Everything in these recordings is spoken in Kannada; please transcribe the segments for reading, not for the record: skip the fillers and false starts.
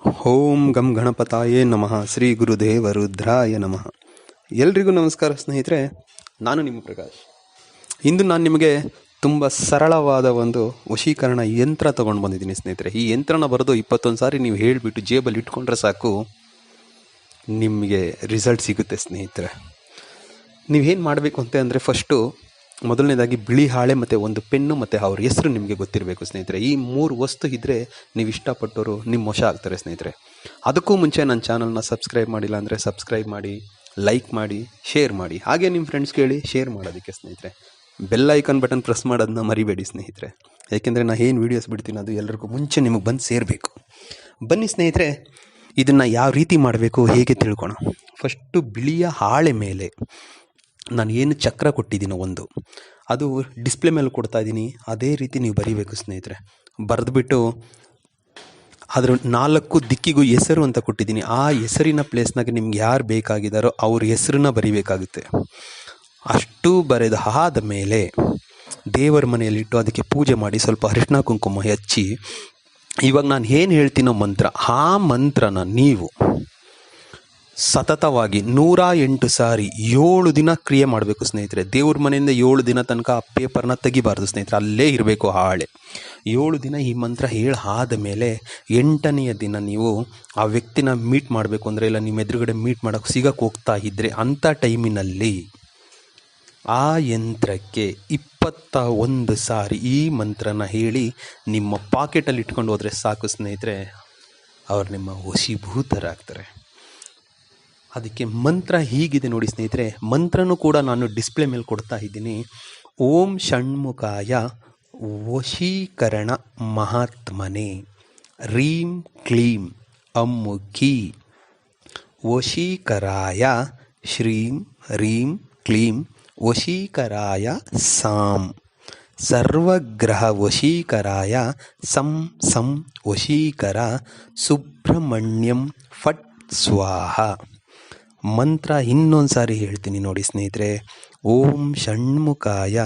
ಓಂ ಗಂ ಗಣಪತಾಯೇ ನಮಃ. ಶ್ರೀ ಗುರುದೇವ ರುದ್ರಾಯ ನಮಃ. ಎಲ್ರಿಗೂ ನಮಸ್ಕಾರ ಸ್ನೇಹಿತರೆ, ನಾನು ನಿಮ್ಮ ಪ್ರಕಾಶ್. ಇಂದು ನಾನು ನಿಮಗೆ ತುಂಬ ಸರಳವಾದ ಒಂದು ವಶೀಕರಣ ಯಂತ್ರ ತೊಗೊಂಡು ಬಂದಿದ್ದೀನಿ ಸ್ನೇಹಿತರೆ. ಈ ಯಂತ್ರನ ಬರೆದು 21 ಸಾರಿ ನೀವು ಹೇಳಿಬಿಟ್ಟು ಜೇಬಲ್ಲಿ ಇಟ್ಕೊಂಡ್ರೆ ಸಾಕು, ನಿಮಗೆ ರಿಸಲ್ಟ್ ಸಿಗುತ್ತೆ ಸ್ನೇಹಿತರೆ. ನೀವೇನು ಮಾಡಬೇಕು ಅಂತ ಅಂದರೆ, ಮೊದಲನೇದಾಗಿ ಬಿಳಿ ಹಾಳೆ ಮತ್ತು ಒಂದು ಪೆನ್ನು ಮತ್ತು ಅವ್ರ ಹೆಸರು ನಿಮಗೆ ಗೊತ್ತಿರಬೇಕು ಸ್ನೇಹಿತರೆ. ಈ 3 ವಸ್ತು ಇದ್ದರೆ ನೀವು ಇಷ್ಟಪಟ್ಟವರು ನಿಮ್ಮ ವಶ ಆಗ್ತಾರೆ ಸ್ನೇಹಿತರೆ. ಅದಕ್ಕೂ ಮುಂಚೆ ನನ್ನ ಚಾನಲ್ನ ಸಬ್ಸ್ಕ್ರೈಬ್ ಮಾಡಿಲ್ಲ ಅಂದರೆ ಸಬ್ಸ್ಕ್ರೈಬ್ ಮಾಡಿ, ಲೈಕ್ ಮಾಡಿ, ಶೇರ್ ಮಾಡಿ. ಹಾಗೆ ನಿಮ್ಮ ಫ್ರೆಂಡ್ಸ್ಗೆ ಹೇಳಿ ಶೇರ್ ಮಾಡೋದಕ್ಕೆ ಸ್ನೇಹಿತರೆ. ಬೆಲ್ ಐಕಾನ್ ಬಟನ್ ಪ್ರೆಸ್ ಮಾಡೋದನ್ನ ಮರಿಬೇಡಿ ಸ್ನೇಹಿತರೆ, ಏಕೆಂದರೆ ನಾನು ಏನು ವೀಡಿಯೋಸ್ ಬಿಡ್ತೀನಿ ಅದು ಎಲ್ಲರಿಗೂ ಮುಂಚೆ ನಿಮಗೆ ಬಂದು ಸೇರಬೇಕು. ಬನ್ನಿ ಸ್ನೇಹಿತರೆ, ಇದನ್ನು ಯಾವ ರೀತಿ ಮಾಡಬೇಕು ಹೇಗೆ ತಿಳ್ಕೊಣ. ಫಸ್ಟು ಬಿಳಿಯ ಹಾಳೆ ಮೇಲೆ ನಾನು ಏನು ಚಕ್ರ ಕೊಟ್ಟಿದ್ದೀನೋ ಅದು ಡಿಸ್ಪ್ಲೇ ಮೇಲೆ ಕೊಡ್ತಾ ಇದ್ದೀನಿ. ಅದೇ ರೀತಿ ನೀವು ಬರೀಬೇಕು ಸ್ನೇಹಿತರೆ. ಬರೆದ್ಬಿಟ್ಟು ಅದರ 4 ದಿಕ್ಕಿಗೂ ಹೆಸರು ಅಂತ ಕೊಟ್ಟಿದ್ದೀನಿ. ಆ ಹೆಸರಿನ ಪ್ಲೇಸ್ನಾಗ ನಿಮ್ಗೆ ಯಾರು ಬೇಕಾಗಿದ್ದಾರೋ ಅವ್ರ ಹೆಸರನ್ನ ಬರಿಬೇಕಾಗುತ್ತೆ. ಅಷ್ಟು ಬರೆದು ಆದ ಮೇಲೆ ದೇವರ ಮನೆಯಲ್ಲಿಟ್ಟು ಅದಕ್ಕೆ ಪೂಜೆ ಮಾಡಿ ಸ್ವಲ್ಪ ಅರಿಶಿನ ಕುಂಕುಮ ಹಚ್ಚಿ, ಇವಾಗ ನಾನು ಏನು ಹೇಳ್ತೀನೋ ಮಂತ್ರ, ಆ ಮಂತ್ರನ ನೀವು ಸತತವಾಗಿ 108 ಸಾರಿ 7 ದಿನ ಕ್ರಿಯೆ ಮಾಡಬೇಕು ಸ್ನೇಹಿತರೆ. ದೇವ್ರ ಮನೆಯಿಂದ 7 ದಿನ ತನಕ ಆ ಪೇಪರ್ನ ತೆಗಿಬಾರ್ದು ಸ್ನೇಹಿತರೆ, ಅಲ್ಲೇ ಇರಬೇಕು ಹಾಳೆ. 7 ದಿನ ಈ ಮಂತ್ರ ಹೇಳಾದ ಮೇಲೆ 8ನೆಯ ದಿನ ನೀವು ಆ ವ್ಯಕ್ತಿನ ಮೀಟ್ ಮಾಡಬೇಕು ಅಂದರೆ, ಇಲ್ಲ ನಿಮ್ಮ ಎದುರುಗಡೆ ಮೀಟ್ ಮಾಡೋಕ್ಕೆ ಸಿಗಕ್ಕೆ ಹೋಗ್ತಾ ಇದ್ದರೆ, ಅಂಥ ಟೈಮಿನಲ್ಲಿ ಆ ಯಂತ್ರಕ್ಕೆ 21 ಸಾರಿ ಈ ಮಂತ್ರನ ಹೇಳಿ ನಿಮ್ಮ ಪಾಕೆಟಲ್ಲಿ ಇಟ್ಕೊಂಡು ಹೋದರೆ ಸಾಕು ಸ್ನೇಹಿತರೆ, ಅವ್ರು ನಿಮ್ಮ ವಶೀಭೂತರಾಗ್ತಾರೆ. ಅದಕ್ಕೆ ಮಂತ್ರ ಹೀಗಿದೆ ನೋಡಿ ಸ್ನೇಹಿತರೆ. ಮಂತ್ರನೂ ಕೂಡ ನಾನು ಡಿಸ್ಪ್ಲೇ ಮೇಲೆ ಕೊಡ್ತಾ ಇದ್ದೀನಿ. ಓಂ ಷಣ್ಮುಖಾಯ ವಶೀಕರಣ ಮಹಾತ್ಮನೆ ರೀಂ ಕ್ಲೀಂ ಅಮ್ಮುಖಿ ವಶೀಕರಾಯ ಶ್ರೀಂ ರೀಂ ಕ್ಲೀಂ ವಶೀಕರಾಯ ಸಾಂ ಸರ್ವಗ್ರಹ ವಶೀಕರಾಯ ಸಂ ಸಂ ವಶೀಕರ ಸುಬ್ರಹ್ಮಣ್ಯಂ ಫಟ್ ಸ್ವಾಹ. ಮಂತ್ರ ಇನ್ನೊಂದು ಸಾರಿ ಹೇಳ್ತೀನಿ ನೋಡಿ ಸ್ನೇಹಿತರೆ. ಓಂ ಷಣ್ಮುಖಾಯ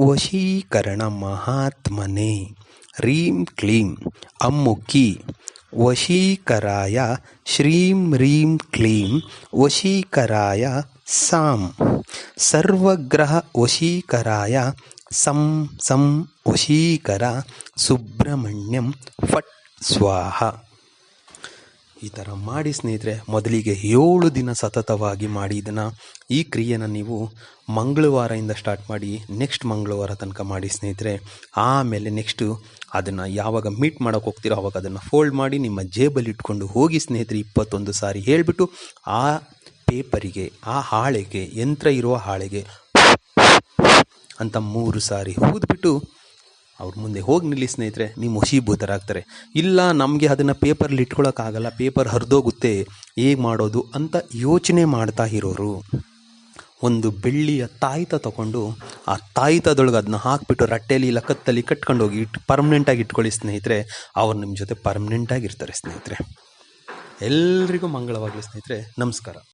ವಶೀಕರಣ ಮಹಾತ್ಮನೆ ರೀಂ ಕ್ಲೀಂ ಅಮ್ಮುಖಿ ವಶೀಕರಾಯ ಶ್ರೀಂ ರೀಂ ಕ್ಲೀಂ ವಶೀಕರಾಯ ಸಾಂ ಸರ್ವಗ್ರಹ ವಶೀಕರಾಯ ಸಂ ಸಂ ವಶೀಕರ ಸುಬ್ರಹ್ಮಣ್ಯಂ ಫಟ್ ಸ್ವಾಹ. ಈ ಥರ ಮಾಡಿ ಸ್ನೇಹಿತರೆ. ಮೊದಲಿಗೆ 7 ದಿನ ಸತತವಾಗಿ ಮಾಡಿ ಈ ಕ್ರಿಯೆನ ನೀವು ಮಂಗಳವಾರದಿಂದ ಸ್ಟಾರ್ಟ್ ಮಾಡಿ ನೆಕ್ಸ್ಟ್ ಮಂಗಳವಾರ ತನಕ ಮಾಡಿ ಸ್ನೇಹಿತರೆ. ಆಮೇಲೆ ನೆಕ್ಸ್ಟು ಅದನ್ನು ಯಾವಾಗ ಮೀಟ್ ಮಾಡೋಕ್ಕೆ ಹೋಗ್ತೀರೋ ಆವಾಗ ಅದನ್ನು ಫೋಲ್ಡ್ ಮಾಡಿ ನಿಮ್ಮ ಜೇಬಲ್ಲಿ ಇಟ್ಕೊಂಡು ಹೋಗಿ ಸ್ನೇಹಿತರೆ. 21 ಸಾರಿ ಹೇಳಿಬಿಟ್ಟು ಆ ಪೇಪರಿಗೆ, ಆ ಹಾಳೆಗೆ, ಯಂತ್ರ ಇರುವ ಹಾಳೆಗೆ ಅಂತ 3 ಸಾರಿ ಊದ್ಬಿಟ್ಟು ಅವ್ರ ಮುಂದೆ ಹೋಗಿ ನಿಲ್ಲಿ ಸ್ನೇಹಿತರೆ. ನೀವು ವಶೀಭೂತರಾಗ್ತಾರೆ. ಇಲ್ಲ ನಮಗೆ ಅದನ್ನು ಪೇಪರ್ಲಿ ಇಟ್ಕೊಳ್ಳೋಕ್ಕಾಗಲ್ಲ, ಪೇಪರ್ ಹರಿದೋಗುತ್ತೆ, ಹೇಗೆ ಮಾಡೋದು ಅಂತ ಯೋಚನೆ ಮಾಡ್ತಾ ಇರೋರು, ಒಂದು ಬೆಳ್ಳಿಯ ತಾಯ್ತ ತಗೊಂಡು ಆ ತಾಯ್ತದೊಳಗೆ ಅದನ್ನ ಹಾಕಿಬಿಟ್ಟು ರಟ್ಟೆಯಲ್ಲಿ ಇಲ್ಲ ಕತ್ತಲ್ಲಿ ಕಟ್ಕೊಂಡೋಗಿ ಪರ್ಮನೆಂಟಾಗಿ ಇಟ್ಕೊಳ್ಳಿ ಸ್ನೇಹಿತರೆ. ಅವ್ರು ನಿಮ್ಮ ಜೊತೆ ಪರ್ಮನೆಂಟಾಗಿರ್ತಾರೆ ಸ್ನೇಹಿತರೆ. ಎಲ್ರಿಗೂ ಮಂಗಳವಾಗಲಿ ಸ್ನೇಹಿತರೆ. ನಮಸ್ಕಾರ.